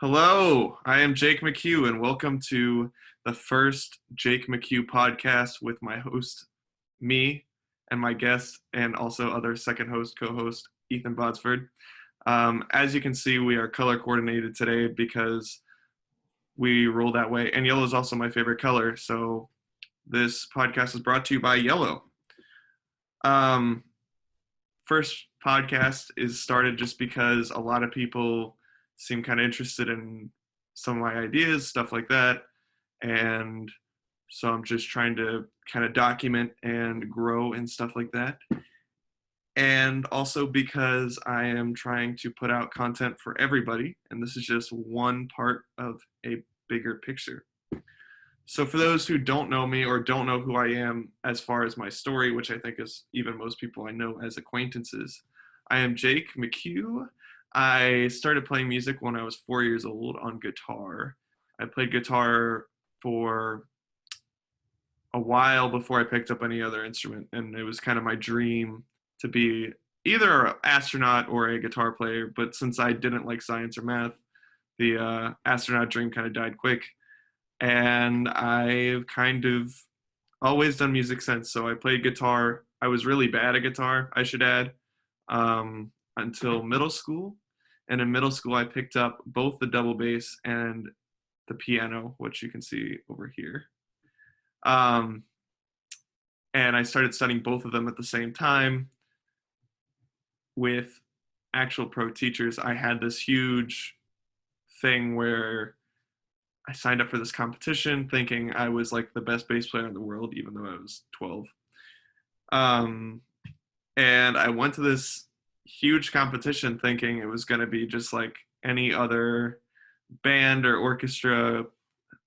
Hello, I am Jake McHugh, and welcome to the first Jake McHugh podcast with my host, me, and my guest, and also other second host, co host, Ethan Bodsford. As you can see, we are color coordinated today because we roll that way, and yellow is also my favorite color. So this podcast is brought to you by yellow. Um, First podcast is started just because a lot of people seem kind of interested in some of my ideas, stuff like that. And so I'm just trying to kind of document and grow and stuff like that. And also because I am trying to put out content for everybody, and this is just one part of a bigger picture. So for those who don't know me or don't know who I am as far as my story, which I think is even most people I know as acquaintances, I am Jake McHugh. I started playing music when I was 4 years old on guitar. I played guitar for a while before I picked up any other instrument, and it was kind of my dream to be either an astronaut or a guitar player. But since I didn't like science or math, the astronaut dream kind of died quick. And I've kind of always done music since. So I played guitar. I was really bad at guitar, I should add, until middle school. And in middle school, I picked up both the double bass and the piano, which you can see over here. Um, and I started studying both of them at the same time with actual pro teachers. I had this huge thing where I signed up for this competition thinking I was like the best bass player in the world, even though I was 12. Um, and I went to this huge competition thinking it was going to be just like any other band or orchestra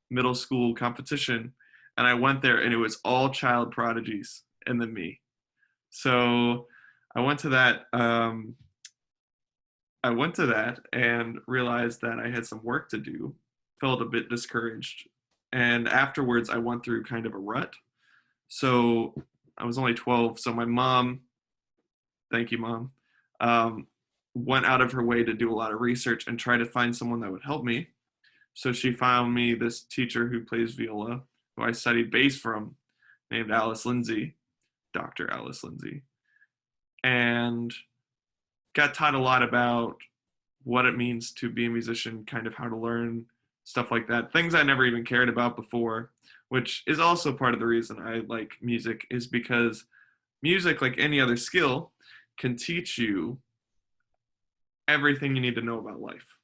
middle school competition. And I went there and it was all child prodigies and then me. So I went to that. I went to that and realized that I had some work to do, felt a bit discouraged. And afterwards, I went through kind of a rut. So I was only 12. So my mom, thank you, Mom, um, went out of her way to do a lot of research and try to find someone that would help me. So she found me this teacher who plays viola, who I studied bass from, named Alice Lindsay, Dr. Alice Lindsay, and got taught a lot about what it means to be a musician, kind of how to learn, stuff like that. Things I never even cared about before, which is also part of the reason I like music, is because music, like any other skill, can teach you everything you need to know about life.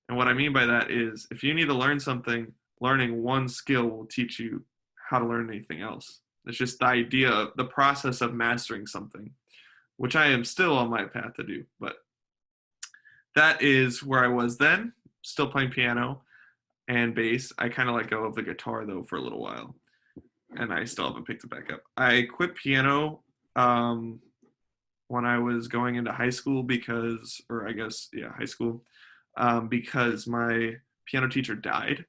And what I mean by that is if you need to learn something, learning one skill will teach you how to learn anything else. It's just the idea, the process of mastering something, which I am still on my path to do. But that is where I was then, still playing piano and bass. I kind of let go of the guitar though for a little while, and I still haven't picked it back up. I quit piano when I was going into high school because, or I guess, yeah, high school, because my piano teacher died.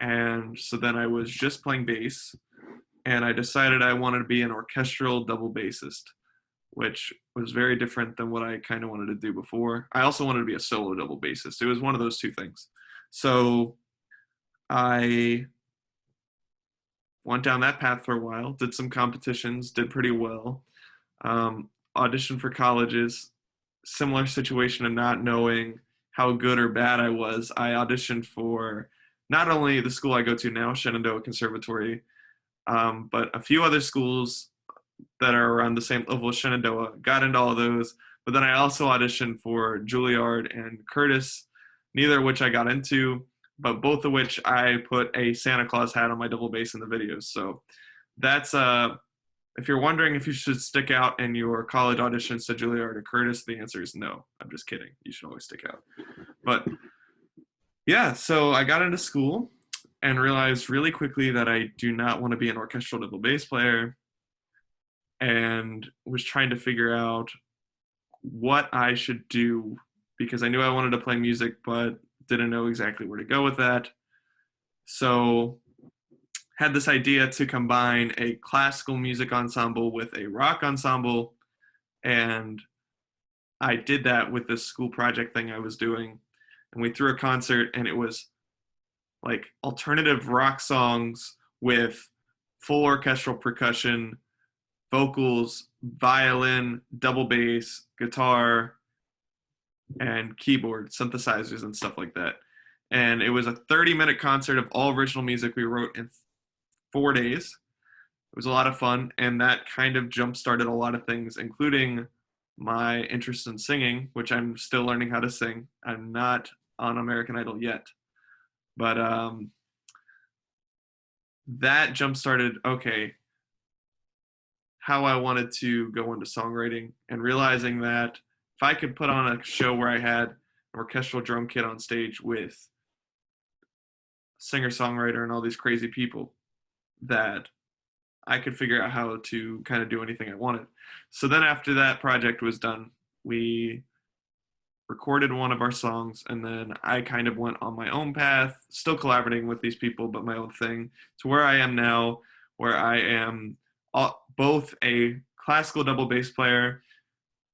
And so then I was just playing bass, and I decided I wanted to be an orchestral double bassist, which was very different than what I kind of wanted to do before. I also wanted to be a solo double bassist. It was one of those two things. So I went down that path for a while, did some competitions, did pretty well, auditioned for colleges, similar situation of not knowing how good or bad I was. I auditioned for not only the school I go to now, Shenandoah Conservatory, but a few other schools that are around the same level as Shenandoah, got into all of those. But then I also auditioned for Juilliard and Curtis, neither of which I got into, but both of which I put a Santa Claus hat on my double bass in the videos. So that's, if you're wondering if you should stick out in your college auditions to Juilliard or Curtis, the answer is no. I'm just kidding. You should always stick out. But yeah, so I got into school and realized really quickly that I do not want to be an orchestral double bass player, and was trying to figure out what I should do because I knew I wanted to play music, but didn't know exactly where to go with that. So had this idea to combine a classical music ensemble with a rock ensemble, and I did that with this school project thing I was doing. and we threw a concert, and it was like alternative rock songs with full orchestral percussion, vocals, violin, double bass, guitar, and keyboard, synthesizers, and stuff like that. And it was a 30-minute concert of all original music we wrote in 4 days. It was a lot of fun, and that kind of jump-started a lot of things, including my interest in singing, which I'm still learning how to sing. I'm not on American Idol yet. But that jump-started, okay, how I wanted to go into songwriting, and realizing that if I could put on a show where I had an orchestral drum kit on stage with singer-songwriter and all these crazy people, that I could figure out how to kind of do anything I wanted. So then after that project was done, we recorded one of our songs, and then I kind of went on my own path, still collaborating with these people, but my own thing, to where I am now, where I am both a classical double bass player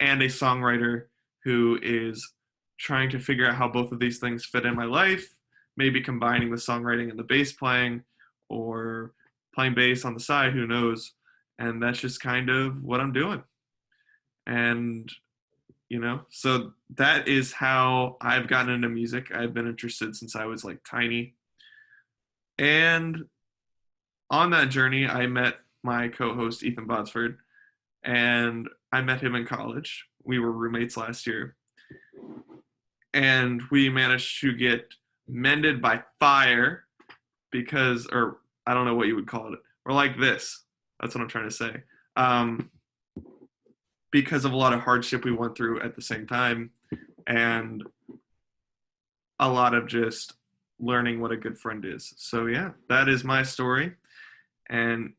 and a songwriter who is trying to figure out how both of these things fit in my life, maybe combining the songwriting and the bass playing, or playing bass on the side, who knows. And that's just kind of what I'm doing. And so that is how I've gotten into music. I've been interested since I was like tiny. And on that journey, I met my co-host Ethan Bodsford, and I met him in college. We were roommates last year, and we managed to get mended by fire or I don't know what you would call it. We're like this. That's what I'm trying to say. Because of a lot of hardship we went through at the same time, and a lot of just learning what a good friend is. So yeah, that is my story. And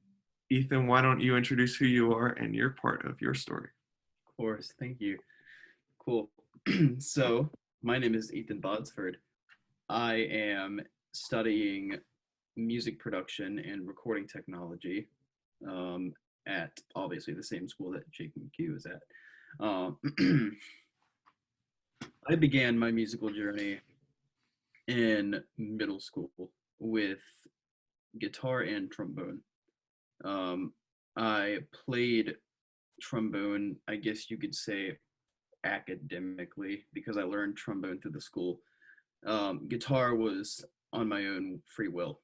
Ethan, why don't you introduce who you are and your part of your story? Of course, thank you. Cool. So my name is Ethan Bodsford. I am studying music production and recording technology at obviously the same school that Jake McHugh is at. I began my musical journey in middle school with guitar and trombone. I played trombone, I guess you could say, academically, because I learned trombone through the school. Guitar was on my own free will.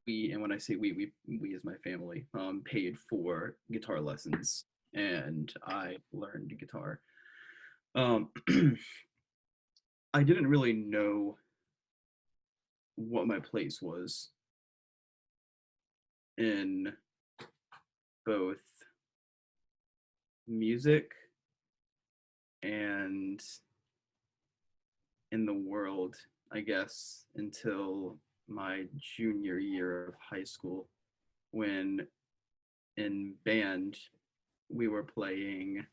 We, and when I say we as my family, paid for guitar lessons, and I learned guitar. I didn't really know what my place was in both music and in the world, I guess, until my junior year of high school, when in band we were playing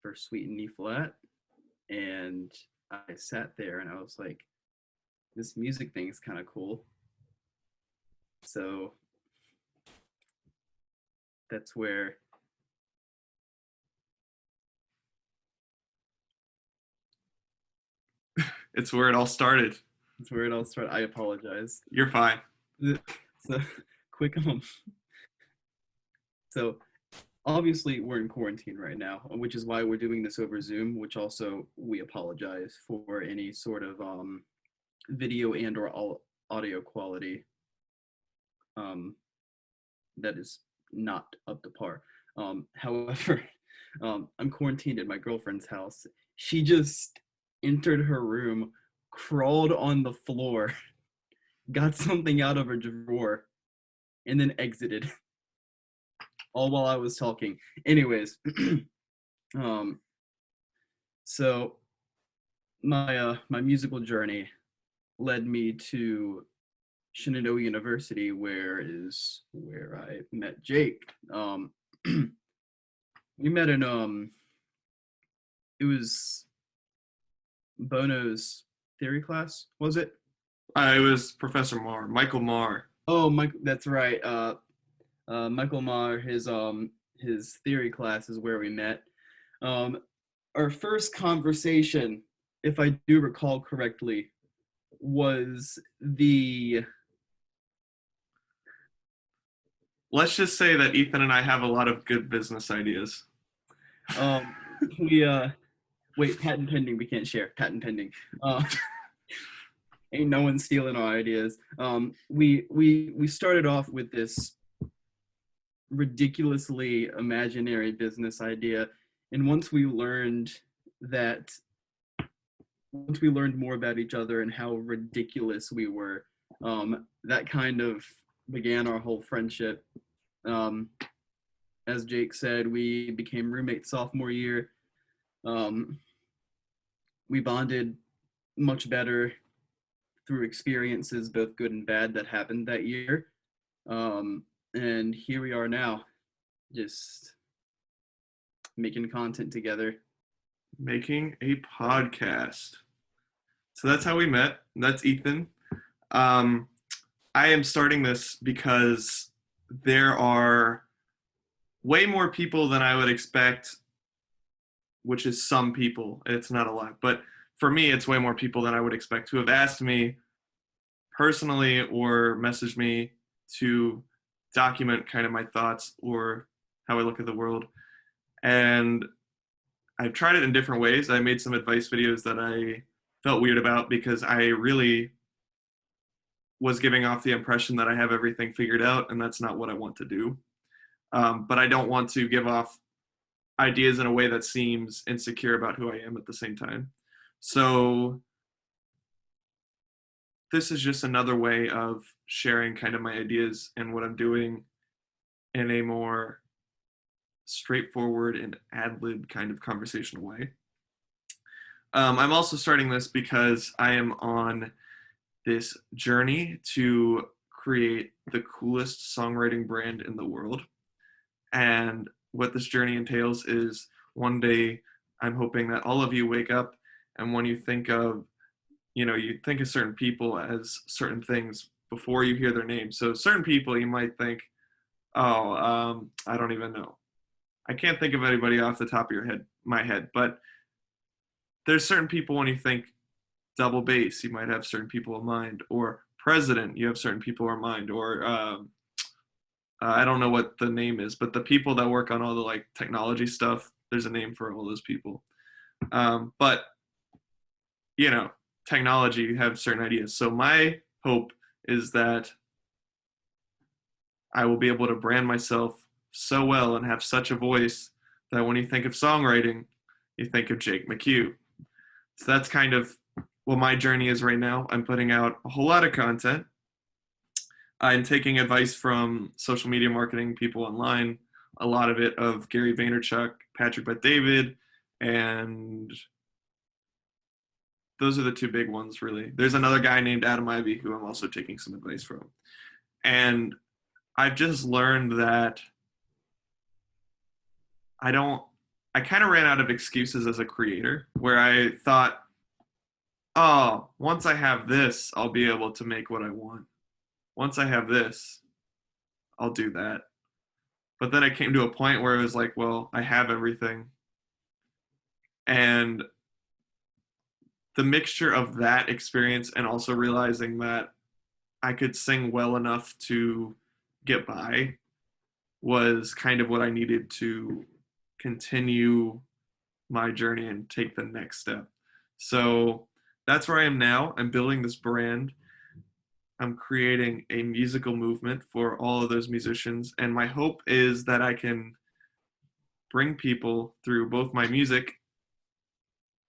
for Suite in E flat, and I sat there and I was like, this music thing is kind of cool. So that's where It's where it all started. That's where it all started. I apologize. You're fine. So quick So obviously we're in quarantine right now, which is why we're doing this over Zoom, which also we apologize for any sort of video and or audio quality that is not up to par. However, I'm quarantined at my girlfriend's house. She just entered her room, crawled on the floor, got something out of her drawer, and then exited. All while I was talking. Anyways, so my musical journey led me to Shenandoah University, where I met Jake. We met in it was Bono's theory class, was it? It was Professor Michael Marr. Oh, Mike, that's right. Michael Marr, his theory class is where we met. our first conversation, if I do recall correctly, was the Let's just say that Ethan and I have a lot of good business ideas. um we wait, patent pending, we can't share. Patent pending. Uh ain't no one stealing our ideas. We started off with this ridiculously imaginary business idea, and that once we learned more about each other and how ridiculous we were, that kind of began our whole friendship. Um, as Jake said, we became roommates sophomore year. Um, we bonded much better through experiences, both good and bad, that happened that year. And here we are now, just making content together. Making a podcast. So that's how we met. That's Ethan. Um, I am starting this because there are way more people than I would expect, which is some people. It's not a lot. But for me, it's way more people than I would expect who have asked me personally or messaged me to document kind of my thoughts or how I look at the world. And I've tried it in different ways. I made some advice videos that I felt weird about because I really was giving off the impression that I have everything figured out, and that's not what I want to do. But I don't want to give off ideas in a way that seems insecure about who I am at the same time. So this is just another way of sharing kind of my ideas and what I'm doing in a more straightforward and ad-lib kind of conversational way. I'm also starting this because I am on this journey to create the coolest songwriting brand in the world. And what this journey entails is one day I'm hoping that all of you wake up and when you think of, you think of certain people as certain things before you hear their name. So certain people you might think, I don't even know. I can't think of anybody off the top of my head, but there's certain people when you think double bass, you might have certain people in mind, or president, you have certain people in mind, or I don't know what the name is, but the people that work on all the like technology stuff, there's a name for all those people. But technology, you have certain ideas. So my hope is that I will be able to brand myself so well and have such a voice that when you think of songwriting, you think of Jake McHugh. So that's kind of what my journey is right now. I'm putting out a whole lot of content. I'm taking advice from social media marketing people online, a lot of it of Gary Vaynerchuk, Patrick Bet-David, and those are the two big ones, really. There's another guy named Adam Ivy who I'm also taking some advice from. And I've just learned that I kind of ran out of excuses as a creator where I thought, once I have this, I'll be able to make what I want. Once I have this, I'll do that. But then I came to a point where it was like, well, I have everything. And the mixture of that experience and also realizing that I could sing well enough to get by was kind of what I needed to continue my journey and take the next step. So that's where I am now. I'm building this brand. I'm creating a musical movement for all of those musicians. And my hope is that I can bring people through both my music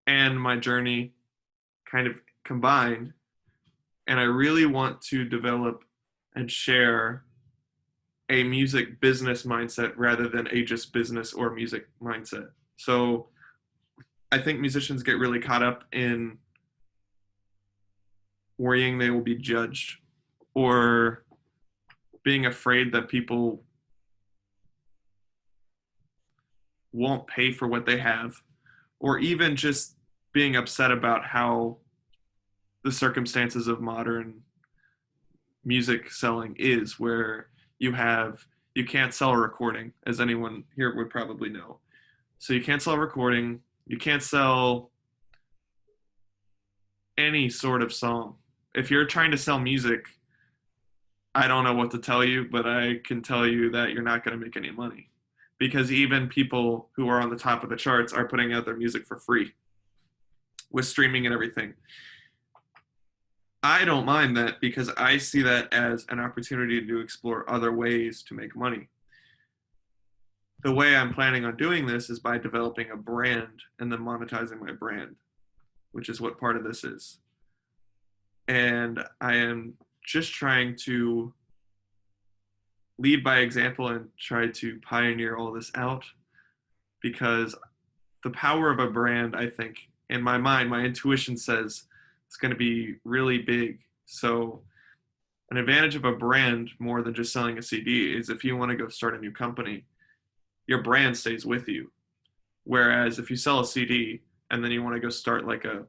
and my journey kind of combined. And I really want to develop and share a music business mindset rather than a just business or music mindset. So I think musicians get really caught up in worrying they will be judged or being afraid that people won't pay for what they have, or even just being upset about how the circumstances of modern music selling is, where you can't sell a recording, as anyone here would probably know. So you can't sell a recording, You can't sell any sort of song. If you're trying to sell music, I don't know what to tell you, but I can tell you that you're not going to make any money because even people who are on the top of the charts are putting out their music for free with streaming and everything. I don't mind that because I see that as an opportunity to explore other ways to make money. The way I'm planning on doing this is by developing a brand and then monetizing my brand, which is what part of this is. And I am just trying to lead by example and try to pioneer all this out because the power of a brand, I think, in my mind, my intuition says it's going to be really big. So, an advantage of a brand more than just selling a CD is if you want to go start a new company, your brand stays with you. Whereas if you sell a CD and then you want to go start like a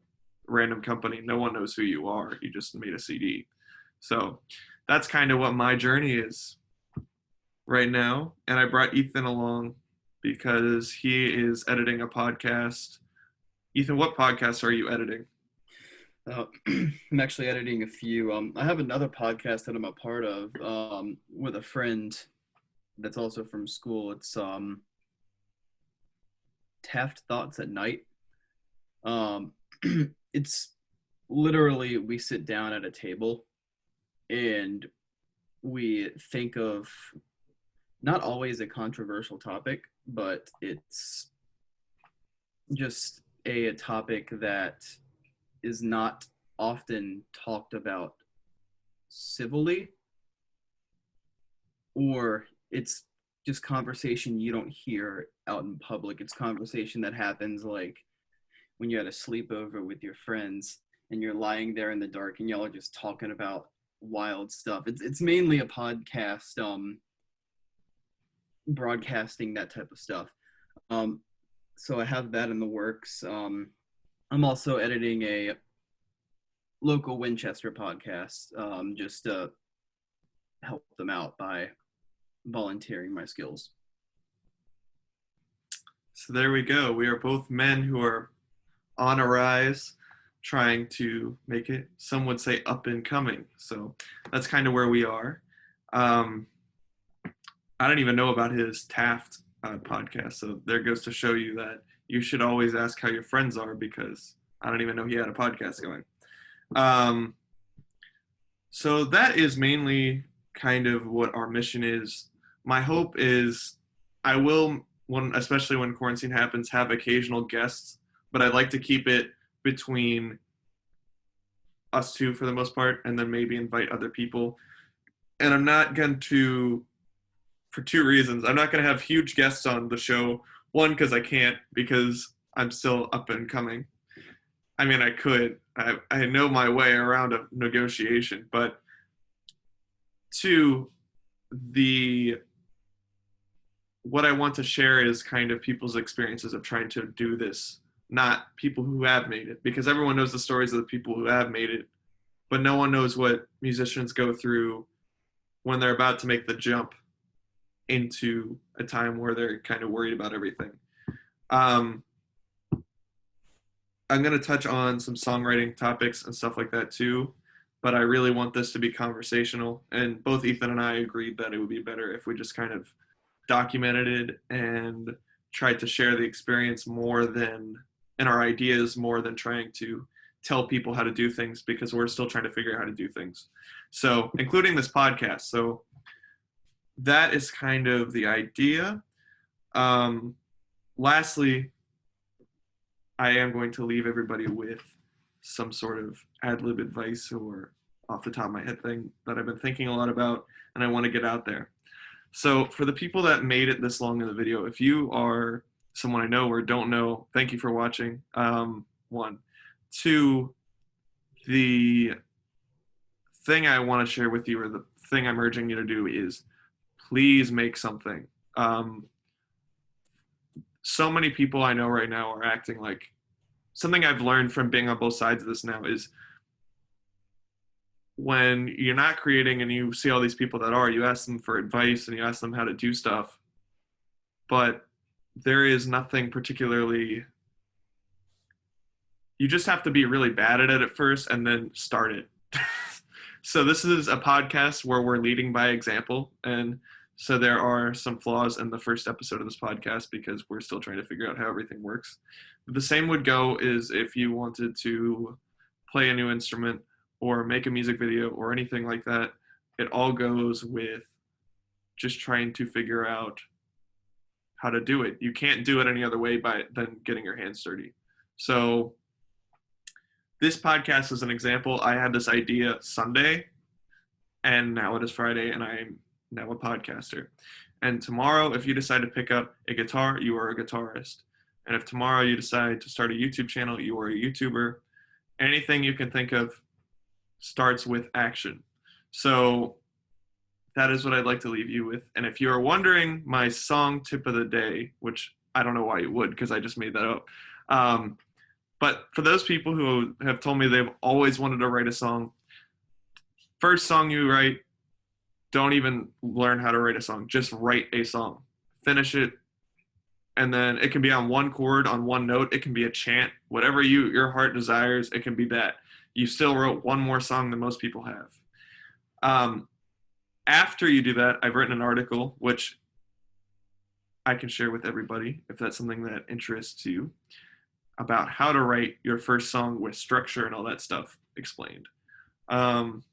random company, no one knows who you are. You just made a CD. So that's kind of what my journey is right now. And I brought Ethan along because he is editing a podcast. Ethan, what podcast are you editing? I'm actually editing a few. I have another podcast that I'm a part of with a friend that's also from school. It's Taft Thoughts at Night. It's literally we sit down at a table and we think of not always a controversial topic, but it's just a topic that is not often talked about civilly, or it's just conversation you don't hear out in public. It's conversation that happens like when you're at a sleepover with your friends and you're lying there in the dark and y'all are just talking about wild stuff. It's mainly a podcast, broadcasting that type of stuff. So I have that in the works. I'm also editing a local Winchester podcast, just to help them out by volunteering my skills. So there we go. We are both men who are on a rise, trying to make it, some would say, up and coming. So that's kind of where we are. I don't even know about his Taft podcast. So there goes to show you that you should always ask how your friends are because I don't even know he had a podcast going. So that is mainly kind of what our mission is. My hope is I will, especially when quarantine happens, have occasional guests, but I'd like to keep it between us two for the most part and then maybe invite other people. And I'm not going to, for two reasons, I'm not going to have huge guests on the show. One, because I can't, because I'm still up and coming. I mean, I could. I know my way around a negotiation. But two, what I want to share is kind of people's experiences of trying to do this, not people who have made it, because everyone knows the stories of the people who have made it, but no one knows what musicians go through when they're about to make the jump into a time where they're kind of worried about everything. I'm going to touch on some songwriting topics and stuff like that too, but I really want this to be conversational. And both Ethan and I agreed that it would be better if we just kind of documented it and tried to share the experience more than, and our ideas more than trying to tell people how to do things because we're still trying to figure out how to do things. So, including this podcast. So, that is kind of the idea. Lastly, I am going to leave everybody with some sort of ad-lib advice or off the top of my head thing that I've been thinking a lot about and I want to get out there. So for the people that made it this long in the video, if you are someone I know or don't know, thank you for watching. One. Two, the thing I want to share with you or the thing I'm urging you to do is please make something. So many people I know right now are acting like something I've learned from being on both sides of this now is when you're not creating and you see all these people that are, you ask them for advice and you ask them how to do stuff, but there is nothing particularly you just have to be really bad at it at first and then start it. So this is a podcast where we're leading by example, and so there are some flaws in the first episode of this podcast because we're still trying to figure out how everything works. But the same would go is if you wanted to play a new instrument or make a music video or anything like that, it all goes with just trying to figure out how to do it. You can't do it any other way than getting your hands dirty. So this podcast is an example. I had this idea Sunday, and now it is Friday, and I'm now a podcaster. And tomorrow, if you decide to pick up a guitar, you are a guitarist. And if tomorrow you decide to start a YouTube channel, you are a YouTuber. Anything you can think of starts with action. So that is what I'd like to leave you with. And if you're wondering my song tip of the day, which I don't know why you would, because I just made that up. But for those people who have told me they've always wanted to write a song, first song you write, don't even learn how to write a song. Just write a song. Finish it. And then it can be on one chord, on one note. It can be a chant. Whatever your heart desires, it can be that. You still wrote one more song than most people have. After you do that, I've written an article, which I can share with everybody if that's something that interests you, about how to write your first song with structure and all that stuff explained. And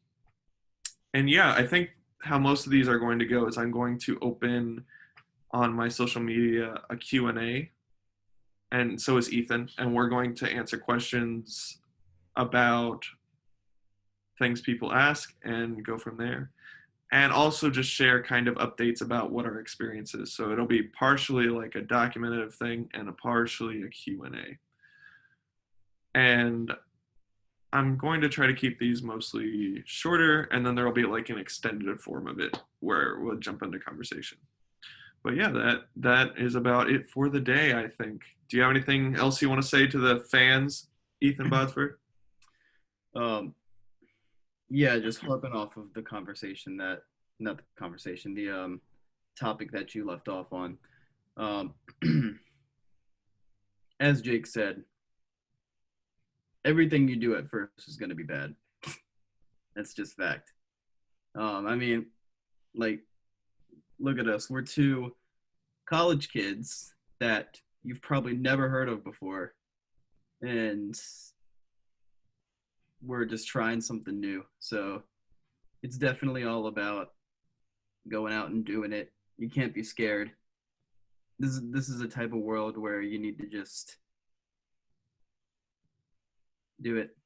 yeah, I think how most of these are going to go is I'm going to open on my social media a Q&A, and so is Ethan, and we're going to answer questions about things people ask and go from there. And also just share kind of updates about what our experience is. So it'll be partially like a documentative thing and partially a Q&A. And I'm going to try to keep these mostly shorter, and then there'll be like an extended form of it where we'll jump into conversation. But yeah, that is about it for the day, I think. Do you have anything else you want to say to the fans, Ethan Botsford? Yeah, just harping off of the conversation the topic that you left off on. As Jake said, everything you do at first is going to be bad. That's just fact. I mean, like, look at us. We're two college kids that you've probably never heard of before. And we're just trying something new. So it's definitely all about going out and doing it. You can't be scared. This is a type of world where you need to just do it.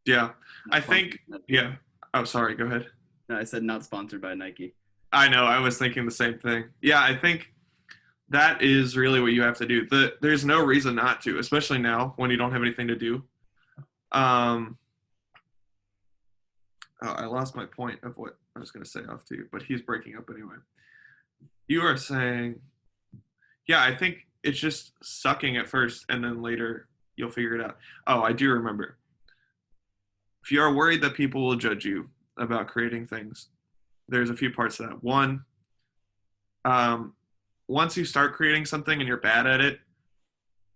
Yeah, I think, yeah. Oh, sorry, go ahead. No, I said not sponsored by Nike. I know, I was thinking the same thing. Yeah, I think that is really what you have to do. There's no reason not to, especially now when you don't have anything to do. I lost my point of what I was going to say off to you, but he's breaking up anyway. You are saying, yeah, I think it's just sucking at first, and then later you'll figure it out. Oh, I do remember. If you are worried that people will judge you about creating things, there's a few parts to that. One, once you start creating something and you're bad at it,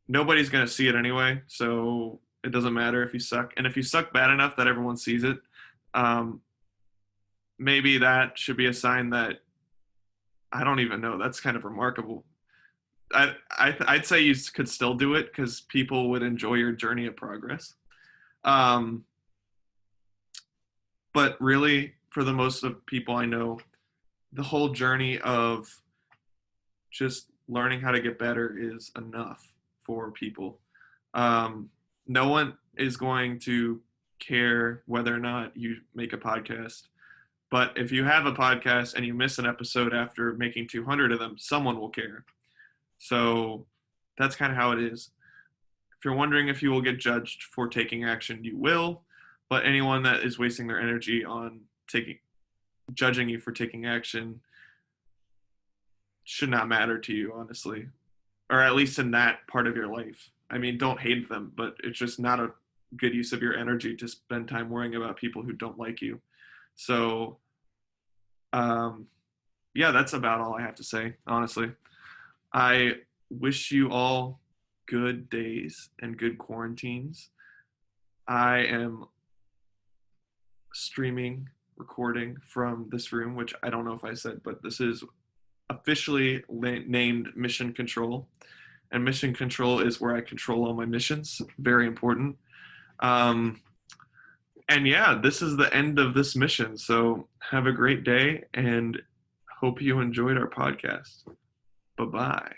nobody's going to see it anyway, so it doesn't matter if you suck. And if you suck bad enough that everyone sees it, maybe that should be a sign that, I don't even know, that's kind of remarkable. I'd say you could still do it because people would enjoy your journey of progress. But really, for the most of people I know, the whole journey of just learning how to get better is enough for people. No one is going to care whether or not you make a podcast. But if you have a podcast and you miss an episode after making 200 of them, someone will care. So that's kind of how it is. If you're wondering if you will get judged for taking action, you will. But anyone that is wasting their energy on judging you for taking action should not matter to you, honestly. Or at least in that part of your life. I mean, don't hate them, but it's just not a good use of your energy to spend time worrying about people who don't like you. So, yeah, that's about all I have to say, honestly. I wish you all good days and good quarantines. I am streaming, recording from this room, which I don't know if I said, but this is officially named Mission Control. And Mission Control is where I control all my missions. Very important. Um, and yeah, this is the end of this mission. So have a great day and hope you enjoyed our podcast. Bye bye.